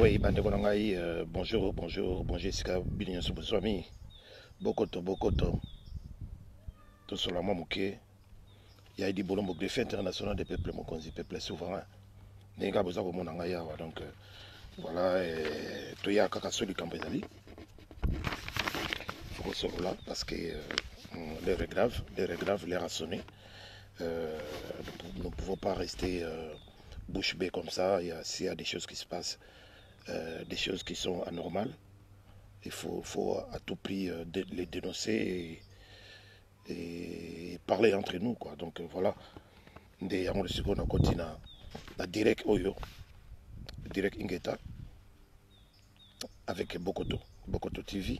Oui, bonjour, Jessica, Bignon Souboussami, Bokoto, tout solament Mouké, il y a des bolons de fête international des peuples, mon consi, peuple souverain. Nenga boza ko monanga yawa, donc voilà, to ya kaka soli kambezali. Faut qu'on soit là parce que l'heure est grave, l'air a sonné. Nous ne pouvons pas rester bouche bée comme ça. S'il y a des choses qui se passent, des choses qui sont anormales, il faut à tout prix les dénoncer et parler entre nous, quoi. Donc voilà, des amants de seconde on continue la direct Oyo, direct Ingeta avec Bokoto TV,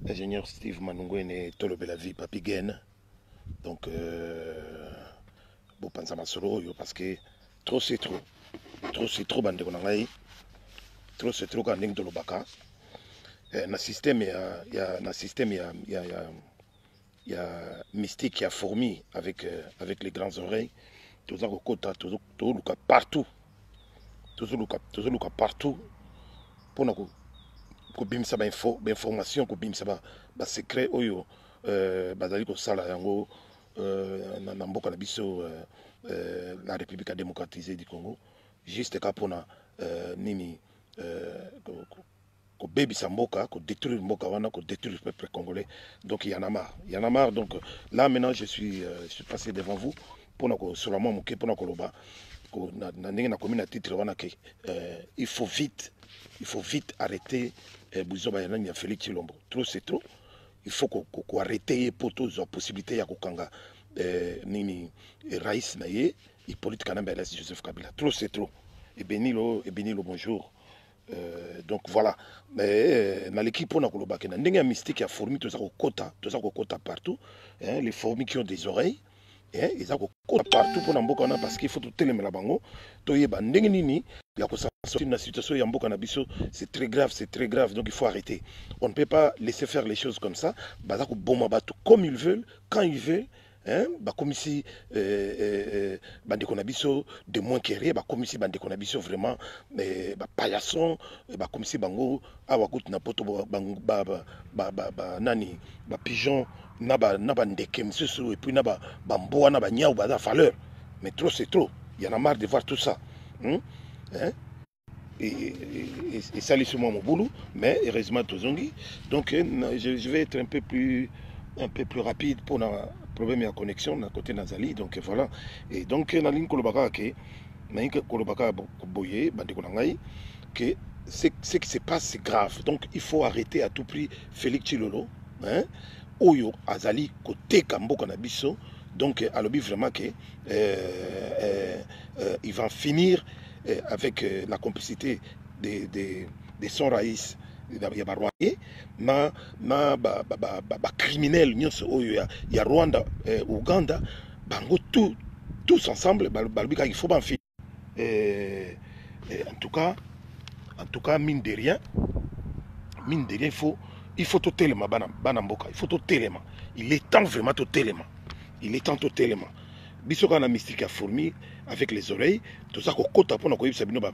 ingénieur Steve Manungwene Tolobe la vie Papi Gen. Donc bon pensa masolo yo parce que trop c'est bande konangai, trop c'est trop quand ning tolobaka. Na système il y a mystique qui a fourmi avec les grandes oreilles. Tout ça tout partout. Tout ça partout pour nous ko bimisa ba information ko bimisa ba secret oyo bazali ko sala yango na mboka na biso la République démocratisée du Congo juste ka pona nini ko bebisa mboka, ko détruire mboka wana, ko détruire le peuple congolais. Donc il y en a marre. Donc là maintenant je suis passé devant vous pour na seulement moké pour na koloba ko na ndenge na commune titre wana ke il faut vite arrêter Bouzoba yana ya Félix Tshilombo. Trop c'est trop. Il faut qu'on arrêter pour toutes les possibilités ya kokanga nini Raïs naye et politique kanamba la Joseph Kabila. Trop c'est trop. Et Benilo bonjour. Donc voilà, mais dans l'équipe on a kolobaki na ndenge mystique a fourmi tout ça kota partout, hein, les fourmis qui ont des oreilles, hein, ils ont kota partout pour mboka na parce qu'il faut tout télémela bango to yeba ndenge nini ya ko sortir na situation ya mboka na biso, c'est très grave, donc il faut arrêter. On ne peut pas laisser faire les choses comme ça, bazako bomba bato comme ils veulent, quand ils veulent. Hein, comme si bande konabiso de moins que rien, comme si bande konabiso vraiment paillasson, comme si bango awakut na poto nani pigeon na ndeke msusu et puis na mboa na nyau ba valeur. Mais trop c'est trop, il y en a marre de voir tout ça. Hein? Et ça laisse moi mon boulot, mais heureusement tozongi. Donc je vais être un peu plus rapide pour la problème de connexion à côté Nazali. Donc voilà. Et donc na ligne kolobaka ke na ligne kolobaka boye bande konangai que ce qui se passe c'est grave. Donc il faut arrêter à tout prix Félix Tshilombo, hein, oyo azali côté Kamboka na biso. Donc alobi vraiment que il va finir avec la complicité des son Raïs na criminel nyonso oyo ya Rwanda, Uganda, bango tous ensemble balbika il faut ban fi en tout cas mine de rien il faut tout tellement bana mboka, il faut tout tellement, il est temps vraiment tout tellement, biso na mystique a fourmi avec les oreilles tout ça ko kota pona ko yibisa bino ba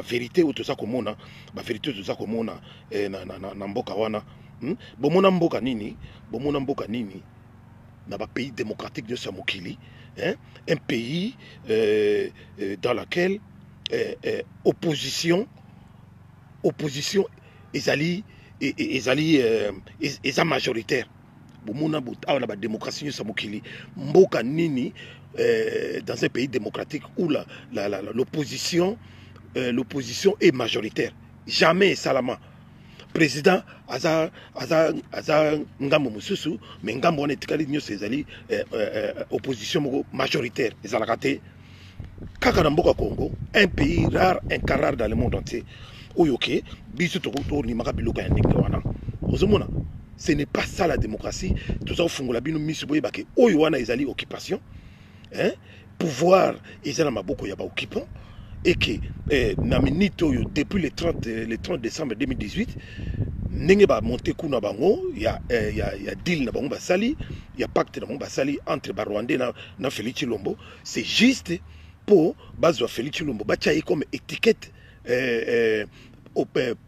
vérité ou tout ça ko mona ba vérité tout ça ko mona na mboka wana bomona mboka nini na ba pays démocratique de Samokili, hein, un pays dans lequel opposition ezali majoritaire. La démocratie de Samokili, mboka nini dans un pays démocratique où l'opposition est majoritaire. Jamais Salama. Président aza ngambo mususu, mais ngambo on est tikali nyo ezali opposition majoritaire. Ezalakate kaka na mboka Congo, un pays rare, un cas rare dans le monde entier. Oyoke biso to ni makabiloka ya ndenge wana. Ozomona. Ce n'est pas ça la démocratie. Tout ça, au la bino misuboye bake oyoana ezali occupation, hein, pouvoir ezala maboko ya ba occupant et que na minute oyo depuis le 30 décembre 2018 ndenge ba monter kuna bango ya deal na bango basali, ya pacte na bango basali entre ba Rwandais na Félix Tshilombo, c'est juste pour bazwa Félix Tshilombo batia comme étiquette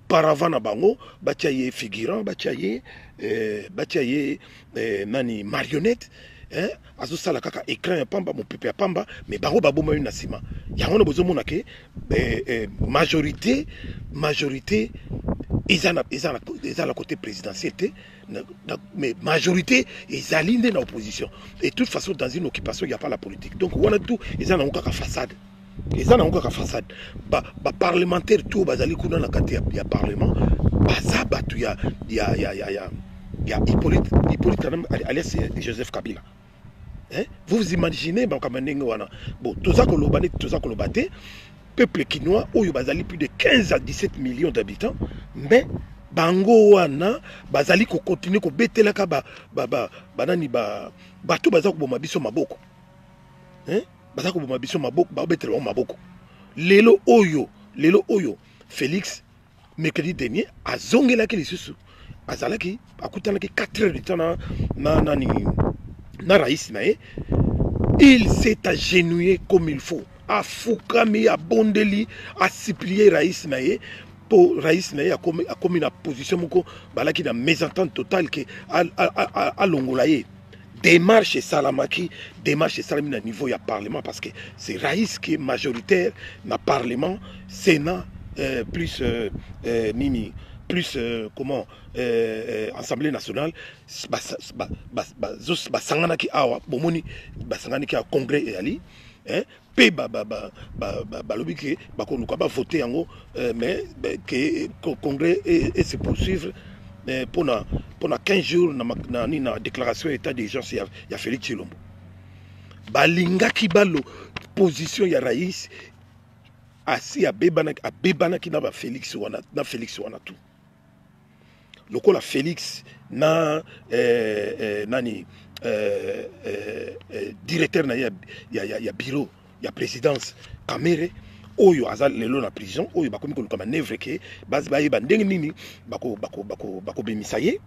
paravent na bango batia ye figurant batia ye nani marionnette azosala kaka écran ya pamba mopepe ya pamba mais bango baboma na nsima yango na bozomona ke majorité eza na côté présidentiel te mais majorité ezali nde na opposition et de toute façon dans une occupation il n'y a pas la politique donc wana tout eza na kaka façade eza na kaka façade parlementaire tout bazali kuna na kati ya parlement baza batu ya Hippolyte alias Joseph Kabila. Vous vous imaginez bon tout ça kolobate peuple quinois où bazali plus de 15 à 17 millions d'habitants mais bango wana bazali ko continuer ko betela ka banani bato bazako boma biso maboko bazako boma biso maboko ba betela maboko lelo oyo Félix mercredi dernier azongela ke lisusu azalaki akutanaki 4 heures de temps na Raïs nae il s'est agenouillé comme il faut a fukami a bondeli a supplié Raïs nae pour Raïs nae a commis la position moko balaki na mésentente totale que a longolaye démarche salamaki démarche salami na niveau ya parlement parce que c'est Raïs qui est majoritaire na parlement sénat plus nini plus comment Assemblée nationale basangana ki awa bomoni basangana ki a congrès et ali pe balobi ke bakonuka ba voter yango mais que congrès et se poursuivre pendant 15 jours na déclaration état d'urgence ya Félix Tshilombo balingaki balo position ya Raïs asi abebana ki na Félix wana tout lokola Félix na nani directeur na ya bureau ya présidence Kamere oyo azal lelo na prison oyo bakomi ko kama nevre ke base ba yeba ndenge nini bako bemisa ye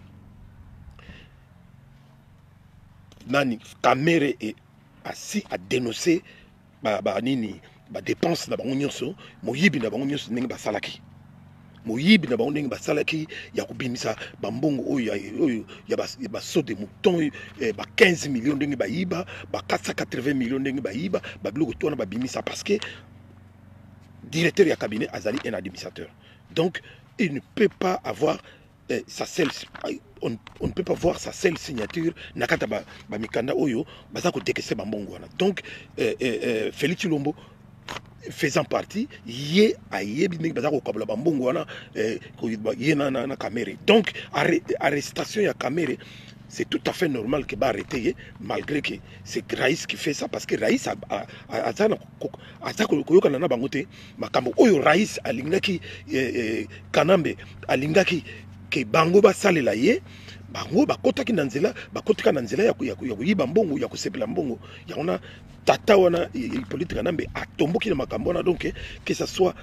nani Kamere et asi a dénoncer nini ba dépense na bango nyonso moyibi na bango nyonso ndenge basalaki moyibi na bango ndenge basalaki ya kobimisa bambongo oyo ya saut de mouton ba 15 millions ndenge bayiba ba 480 millions ndenge bayiba ba biloko tona babimisa parce que directeur ya cabinet azali un administrateur donc il ne peut pas avoir on ne peut pas voir sa seule signature nakata ba mikanda oyo baza ko décaisser bambongo wana donc Félix Tshilombo faisant partie yé ayebi ndenge baza ko kabla bambongo wana yé na Kamere donc arrestation ya Kamere c'est tout à fait normal que ba arrêter malgré que c'est Raïs qui fait ça parce que Raïs azako koyokana na bango te makambo oyo Raïs alingaki Kanambe alingaki ke bango basalela ye bango bakotaki na nzela ya koyiba mbongo ya kosepela mbongo yango tata wana Hippolyte Kanambe atomboki na makambo wana donc que ça soit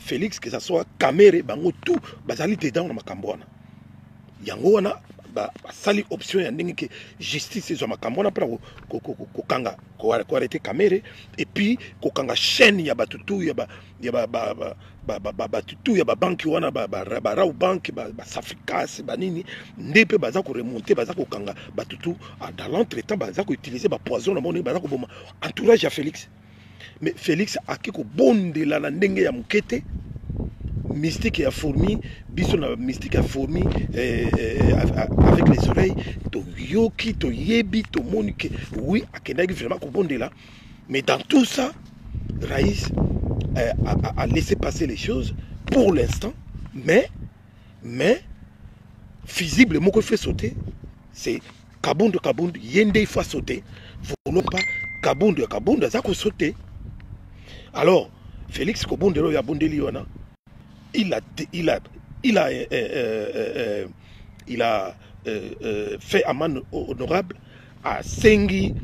Félix que ça soit Kamere bango tout bazali dedans na makambo wana yango wana basali option ya ndenge ke justice ezwa makambo wana mpona kokanga koarrêter Kamere et puis kokanga chaîne ya batutu ya batutu ya babanki wana barau banki basafricas banini nde mpe baza koremonte baza kokanga batutu dans l'entretemps baza koutiliser bapoison na moni baza koboma entourage ya Félix mais Félix aki kobondela na ndenge ya mokete mystique a fourmi, biso a mystique a fourmi avec les oreilles, to yoki, to yebi, to monique, oui, à Kenagi vraiment kobonde là. Mais dans tout ça, Raïs a laissé passer les choses pour l'instant, mais visiblement qu'on fait sauter, c'est Kabound, Yende il faut sauter, voulons pas Kabound, ça qu'on sauter. Alors, Félix Kobondelo ya bondeli wana. Il a fait amende honorable à Sengi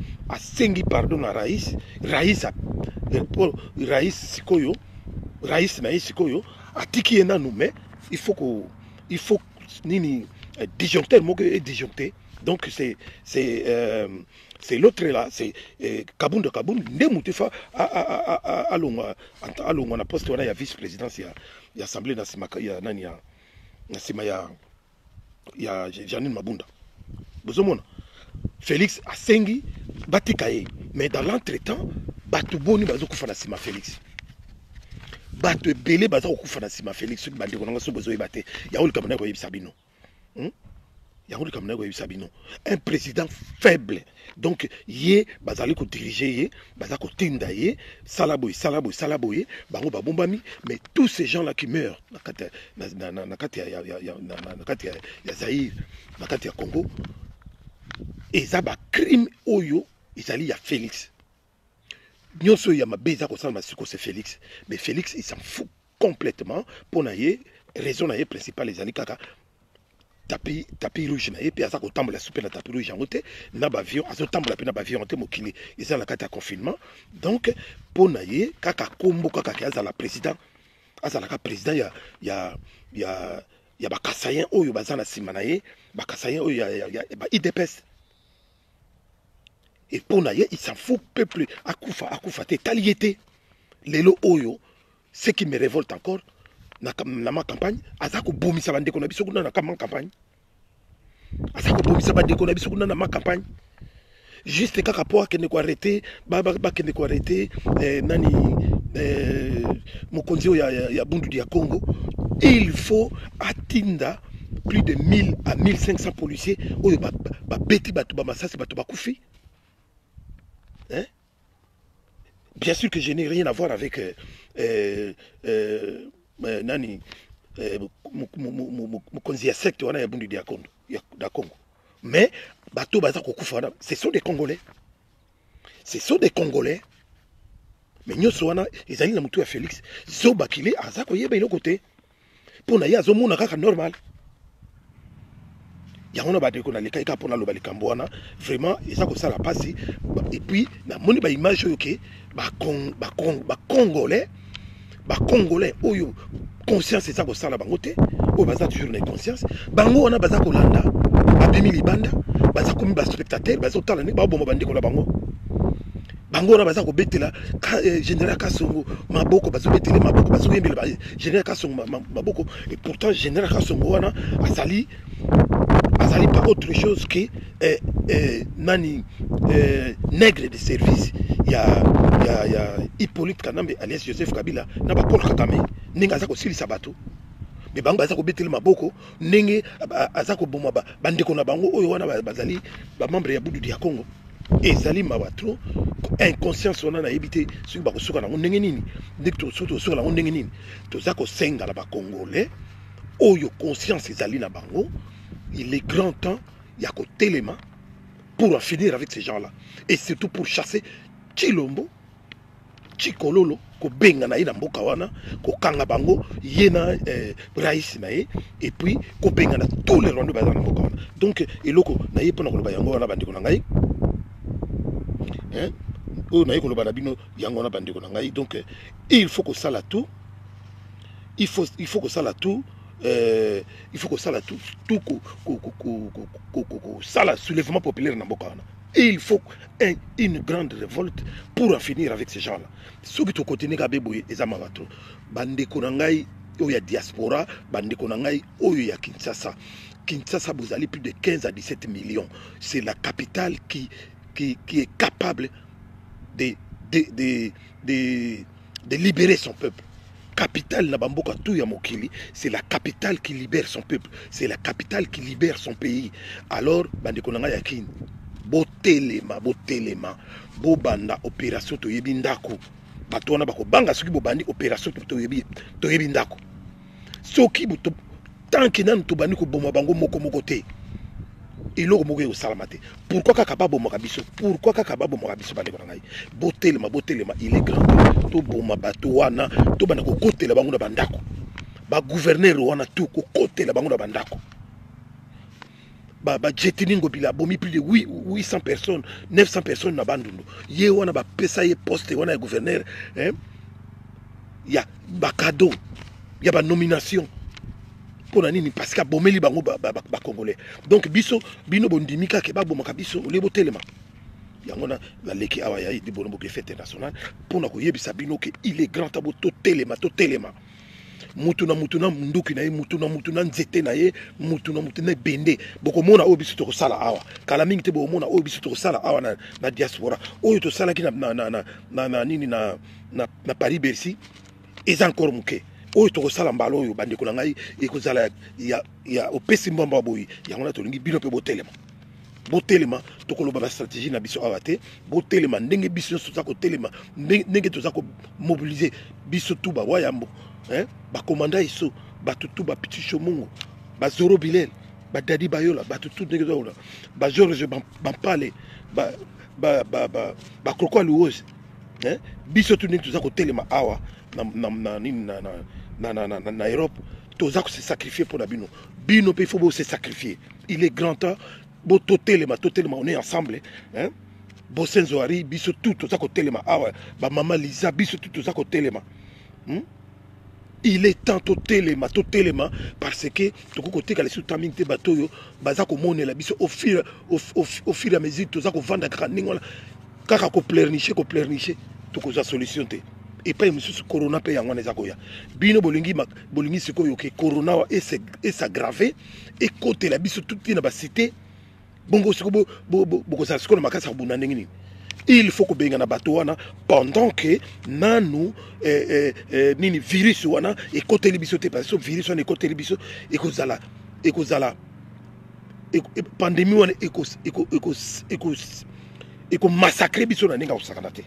pardon à Raïs Sikoyo Raïs Naïs Sikoyo a tiki ena nous mais il faut nini disjoncter moko et disjoncter donc c'est C'est l'autre là, c'est Kaboun de Kaboun, Nemoutifa, allons on a poste, on a vice-présidence, il y a assemblée, il y a Nani, il y a Janine Mabunda. Bozomona. Félix a sengi, batikaye. Mais dans l'entretemps, Batuboni bazo kufana sima Félix. Batu belé bazo kufana sima Félix. Ceux qui bandé qu'on a so besoin baté. Ya ol kamana ko yibsabino. Yaouli kamana ko yibsabino. Un président faible. Donc yé bazali ko diriger yé, bazako tinda yé, salaboy, bango babombami, mais tous ces gens là qui meurent nakati ya Zaïre, nakati ya Congo. Et ça va crime oyo, ils ya Félix. Nyonso ya mabeza ko sala masiko c'est Félix, mais Félix il s'en fout complètement pour naie raison naie principale les ali kaka tapis rouge naie puis ça ko tambola souper la tapis rouge en côté na ba avion azo tambola pe na ba avion te mokili ils la carte confinement donc pour naie kaka kombo kaka kaza la président asa la président ya ba kasayen oyo bazana simanaye ba kasayen oyo ya ba IDPS. Et pour naïe, il s'en fout peuple akufa te taliété. Lelo oyo, ce qui me révolte encore, na ma campagne, azako bomi sa bande konabi sokuna na campagne. Azako bomi sa bande konabi sokuna na ma campagne. Juste kaka po akende ko arrêter, ba kende ko arrêter nani mokonzi ya bundu ya Congo. Il faut atinda plus de 1000 à 1500 policiers oyo ba beti batu ba masasi batu ba kufi. Hein? Bien sûr que je n'ai rien à voir avec Nani Mokonzi secte wana ya bundu ya Congo. Mais bato baza kokufana, ce sont des Congolais. Ce sont des Congolais. Mais nyoso wana ezali na mutu ya Félix, zo bakile azako yeba ilo côté. Pona ya zo mona kaka normal. Yangona ba deko na leka ika pona lo balikambo wana vraiment eza ko sala pasi et puis na moni ba image OK ba congolais oyo conscience eza ko sala bango te o baza toujours na conscience bango wana baza ko landa abimi libanda baza komi ba spectateur baza tala ne ba bomba bandeko na bango wana baza ko betela général Kasongo maboko bazo betela maboko bazo yembela ba général Kasongo maboko et pourtant général Kasongo wana azali pas autre chose que nani nègre de service. Il y a Hippolyte Kanambe alias Joseph Kabila na ba Paul Kagame ninga azako sili sabato mais bango bazako beteli maboko ndenge azako boma bandeko na bango oyo wana bazali ba membre ya budu ya Congo ezali mabatro inconscience wana na ebité sur ba kosuka na ndenge nini ndeko surtout sur la ndenge nini tozako senga la ba congolais oyo conscience ezali na bango. Il est grand temps, il y a côté élément pour en finir avec ces gens-là. Et surtout pour chasser Chilombo, Chikololo, ko benga na ina mboka wana, ko kanga bango, yena raïs nae, et puis ko benga na tous les Rwandais bazana mboka wana. Donc eloko na ye pona ko loba yango wana bandiko na ngai. Hein? O na ye ko loba na bino yango wana bandiko na ngai. Donc il faut que ça la tout. Il faut que ça la tout. Il faut que ça la tout ça la soulèvement populaire na mboka wana. Et il faut une grande révolte pour en finir avec ces gens-là. Ceux qui te continuent à bébouiller les amavatro, bandeko na ngai oyo ya diaspora, bandeko na ngai oyo ya Kinshasa. Kinshasa vous allez plus de 15 à 17 millions. C'est la capitale qui est capable de libérer son peuple. Capitale na bamboka tout ya mokili, c'est la capitale qui libère son peuple, c'est la capitale qui libère son pays. Alors bandeko na ngai ya kini botelema bobanda opération to yebi ndako bato wana bako banga soki bobandi opération to yebi ndako soki buto tanki nanu to bandi ko boma bango moko te eloko moko yo salamate. Pourquoi kaka ba boma kabiso? Pourquoi kaka ba boma kabiso bandeko na ngai? Botelema il est grand to boma bato wana to banda ko kotela bango na bandako ba gouverneur wana tout ko kotela bango na bandako ba jetiningo bila bomi plus de 800 personnes 900 personnes na bandundu ye wana ba pesa ye poste wana ya gouverneur hein ya ba cadeau ya ba nomination pour nini parce que bomeli bango ba congolais donc biso bino bondimika ke ba bomaka biso le botelema yangona la leki awa ya di bolombo ke fête nationale pour na ko yebisa bino ke il est grand abo to telema mutuna munduki na ye mutuna nzete na ye mutuna bende boko mona oyo biso to sala awa kala mingi te bo mona oyo biso to sala awa na diaspora oyo to sala ki na nini na Paris Bercy eza encore muke oyo to sala mbalo oyo bande ko na ngai ekozala ya opesi mbamba boyi yangona to lingi bino pe botelema tokoloba ba stratégie na biso awa te botelema ndenge biso soza ko telema ndenge toza ko mobiliser biso tuba wayambo ba commanda iso ba tutu ba petit chomungo ba Zoro Bilel ba Dadi Bayola ba tutu ndenge zola ba George Bampale ba Kroko Louose biso tu ndenge toza ko telema awa na Europe toza ko se sacrifier pour la bino pe faut se sacrifier. Il est grand temps totelema on est ensemble Bosenzo Ari biso tout toza ko telema awa ba mama Lisa biso tout toza ko telema. Il est temps totelema parce que toko côté ka les sous-taming te batoyo baza ko monela biso au fur et à mesure toza ko vendre graningola kaka ko pleurnicher toko za solution te et pas monsieur corona pe yangwana za koya bino bolingi sikoyo ke corona wa et s'aggraver et côté la biso toute na ba cité bongo siko bo za siko na makasa buna ndengini. Il faut que benga na bato wana pendant que nanu nini virus wana et côté libiso te parce que virus wana et côté libiso et kozala pandémie wana et massacrer biso na ninga osakana te.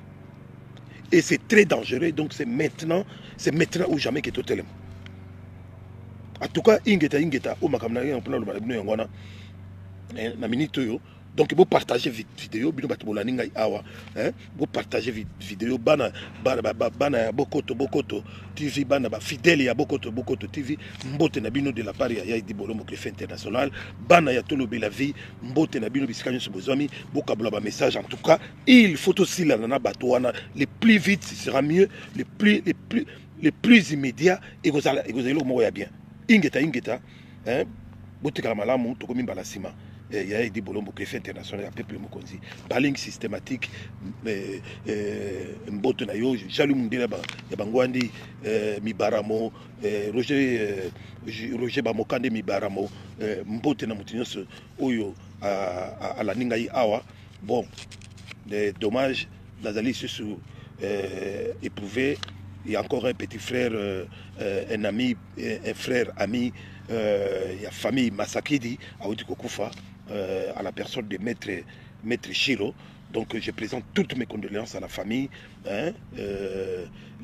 Et c'est très dangereux, donc c'est maintenant ou jamais que totelem. En tout cas ingeta o makamna ngona lo balabino yangwana na minute yo. Donc vous partagez vidéo bino bato bolaninga awa vous partagez vidéo bana bokoto TV bana ba fidèle ya bokoto TV mbote na bino de la part ya di bolombo Greffe international bana ya tolobe la vie mbote na bino bisika nyoso bozwami bokabula ba message. En tout cas il faut aussi la na bato wana le plus vite ce sera mieux le plus immédiat et vous allez mo ya bien ingeta botika malamu tokomi balasima. Il y a des bolombo Greffe international, il y a peuple mokonzi, baling systématique, mboto na yo, Jalou Mundela ya bangwandi mibaramo, Roger Bamokande mibaramo, mbote na mutinyoso oyo à la ninga awa. Bon, dommage, Nazali sous éprouvé. Il y a encore un petit frère, un ami, un frère ami, il y a famille Masakidi à Outikokufa. À la personne de Maître Chiro. Donc je présente toutes mes condoléances à la famille.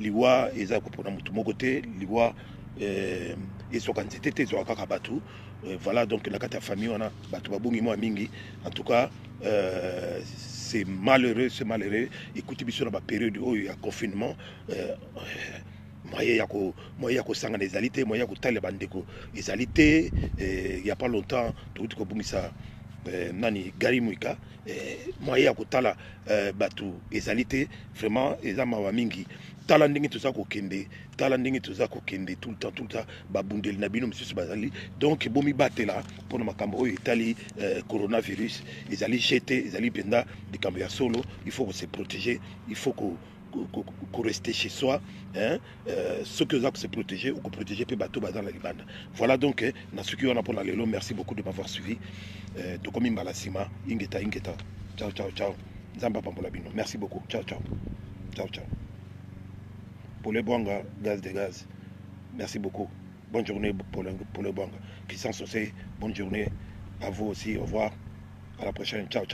Liwa eza kopona mutu mokote, liwa ezo kanzete te zo akaka batu. Voilà donc la kata famille on a batu babungi mo mingi. En tout cas c'est malheureux. Écoutez biso na ba période où il y a confinement moyen ya ko sanga des alités moyen ko tale bandeko les alités il y a pas longtemps tout ko bungisa nani Gary Muika moyen ya ko tala batu les alités vraiment ezama wa mingi tala ndenge toza ko kende tout le temps babundeli na bino misusu bazali donc bomi batela pour makambo oyo itali coronavirus ezali jeté ezali penda de kambo ya solo. Il faut se protéger, il faut qu'on reste chez soi, ceux qui ont se protéger ou qu'on protéger peut bateau dans la Libane. Voilà donc dans ce qui on a pour la Lelo. Merci beaucoup de m'avoir suivi. Tokomi Malasima, ingeta. Ciao. Zamba Pambolabino. Merci beaucoup. Ciao. Pour le Bwanga, gaz de gaz. Merci beaucoup. Bonne journée pour le Bwanga. Christian Sosé, bonne journée à vous aussi. Au revoir. À la prochaine. Ciao.